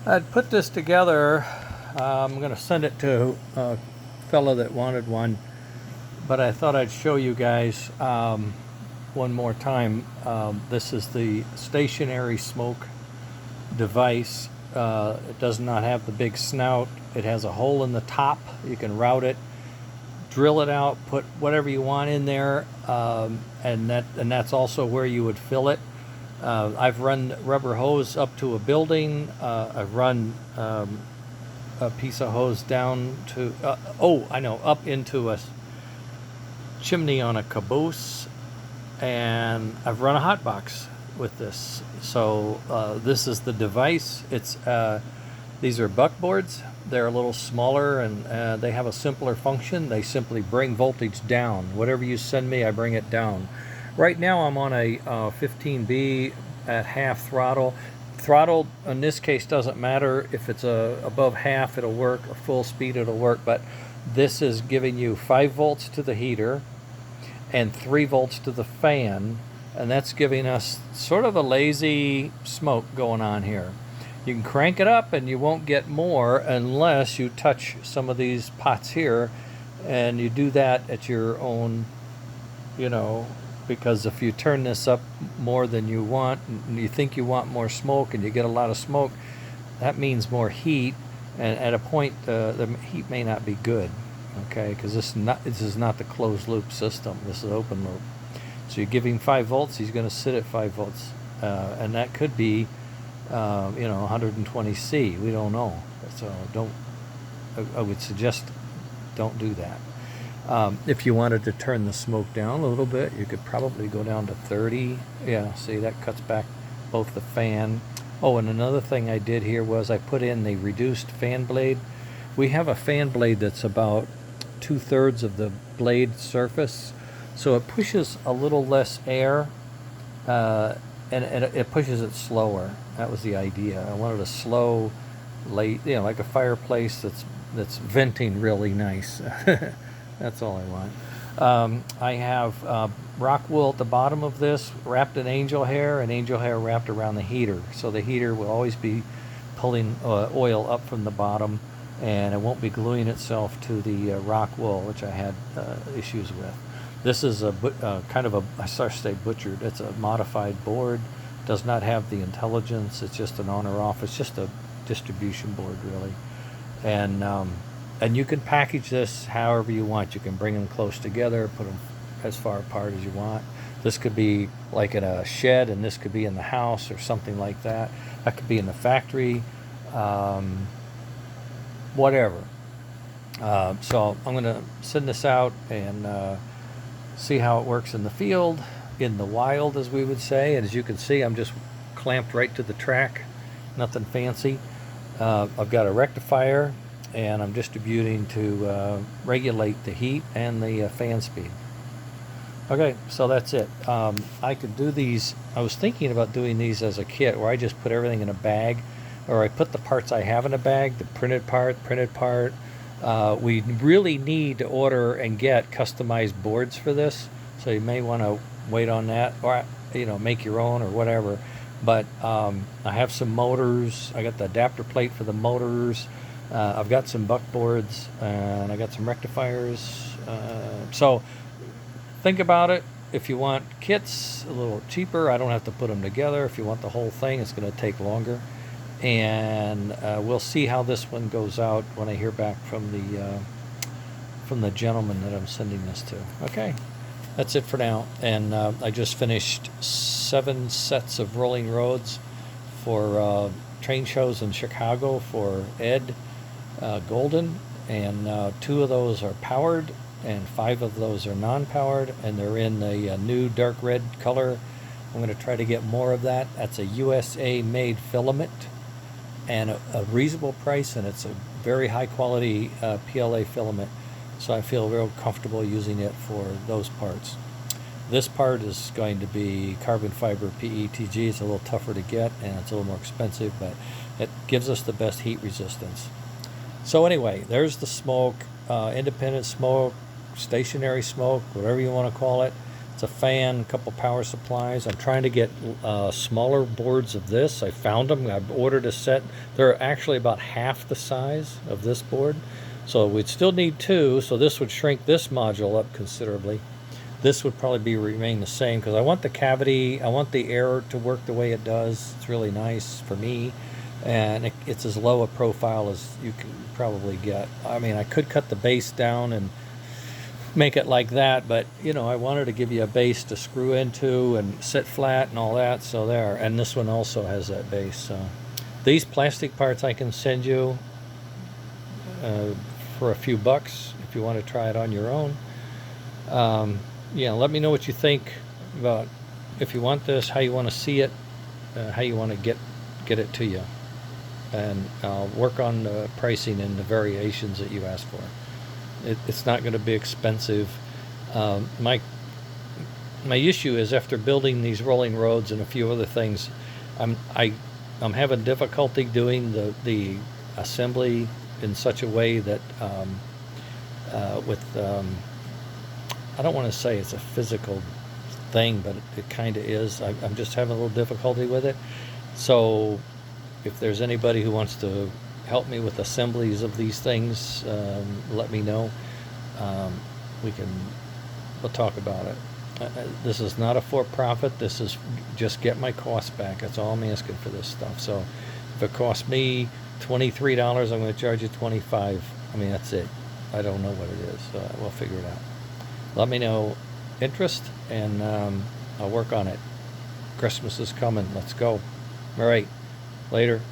I'd put this together. I'm going to send it to a fella that wanted one, but I thought I'd show you guys one more time. This is the stationary smoke device. It does not have the big snout. It has a hole in the top. You can route it, drill it out, put whatever you want in there, and that's also where you would fill it. I've run rubber hose up to a building. I've run a piece of hose down to up into a chimney on a caboose, and I've run a hot box with this. So this is the device. These are buckboards. They're a little smaller, and they have a simpler function. They simply bring voltage down. Whatever you send me, I bring it down. Right now I'm on a 15B at half throttle. Throttle in this case doesn't matter. If it's above half, it'll work, or full speed, it'll work. But this is giving you 5 volts to the heater and 3 volts to the fan, and that's giving us sort of a lazy smoke going on here. You can crank it up and you won't get more unless you touch some of these pots here, and you do that at your own, because if you turn this up more than you want and you think you want more smoke and you get a lot of smoke, that means more heat, and at a point the heat may not be good, okay, because this is not the closed loop system. This is open loop. So you give him 5 volts, he's going to sit at 5 volts, and that could be 120 C. We don't know. So I would suggest don't do that. If you wanted to turn the smoke down a little bit, you could probably go down to 30. Yeah, see, that cuts back both the fan. Oh, and another thing I did here was I put in the reduced fan blade. We have a fan blade that's about 2/3 of the blade surface, so it pushes a little less air, and it pushes it slower. That was the idea. I wanted a slow, like a fireplace that's venting really nice. That's all I want. I have Rockwool at the bottom of this, wrapped in angel hair, and angel hair wrapped around the heater. So the heater will always be pulling oil up from the bottom, and it won't be gluing itself to the Rockwool, which I had issues with. This is I started to say butchered. It's a modified board. Does not have the intelligence. It's just an on or off. It's just a distribution board, really. And you can package this however you want. You can bring them close together, put them as far apart as you want. This could be like in a shed, and this could be in the house or something like that. That could be in the factory, whatever. So I'm going to send this out and see how it works in the field, in the wild, as we would say. And as you can see, I'm just clamped right to the track. Nothing fancy. I've got a rectifier, and I'm distributing to regulate the heat and the fan speed. Okay, so that's it. I could do these. I was thinking about doing these as a kit where I just put everything in a bag, or I put the parts I have in a bag, the printed part. We really need to order and get customized boards for this, so you may want to wait on that, or make your own or whatever. But I have some motors. I got the adapter plate for the motors. I've got some buckboards, and I got some rectifiers. So think about it. If you want kits a little cheaper, I don't have to put them together. If you want the whole thing, it's going to take longer. And we'll see how this one goes out when I hear back from the gentleman that I'm sending this to. Okay, that's it for now. And I just finished 7 sets of rolling roads for train shows in Chicago for Ed Golden, and 2 of those are powered and 5 of those are non-powered, and they're in the new dark red color. I'm going to try to get more of that. That's a USA made filament and a reasonable price, and it's a very high quality PLA filament, so I feel real comfortable using it for those parts. This part is going to be carbon fiber PETG. It's a little tougher to get, and it's a little more expensive, but it gives us the best heat resistance. So anyway, there's the smoke, independent smoke, stationary smoke, whatever you want to call it. It's a fan, a couple power supplies. I'm trying to get smaller boards of this. I found them. I've ordered a set. They're actually about half the size of this board. So we'd still need two, so this would shrink this module up considerably. This would probably remain the same because I want the cavity, I want the air to work the way it does. It's really nice for me, and it's as low a profile as you can probably get. I mean, I could cut the base down and make it like that, but you know, I wanted to give you a base to screw into and sit flat and all that, so there. And this one also has that base. So these plastic parts I can send you for a few bucks if you want to try it on your own. Yeah, let me know what you think about if you want this, how you want to see it, how you want to get it to you, and I'll work on the pricing and the variations that you ask for. It's not going to be expensive. My issue is after building these rolling roads and a few other things, I'm having difficulty doing the assembly in such a way that I don't want to say it's a physical thing, but it kind of is. I'm just having a little difficulty with it. So if there's anybody who wants to help me with assemblies of these things, let me know. We'll talk about it. This is not a for-profit. This is just get my costs back. That's all I'm asking for this stuff. So if it costs me $23, I'm going to charge you $25. I mean, that's it. I don't know what it is. We'll figure it out. Let me know interest, and I'll work on it. Christmas is coming. Let's go. All right. Later.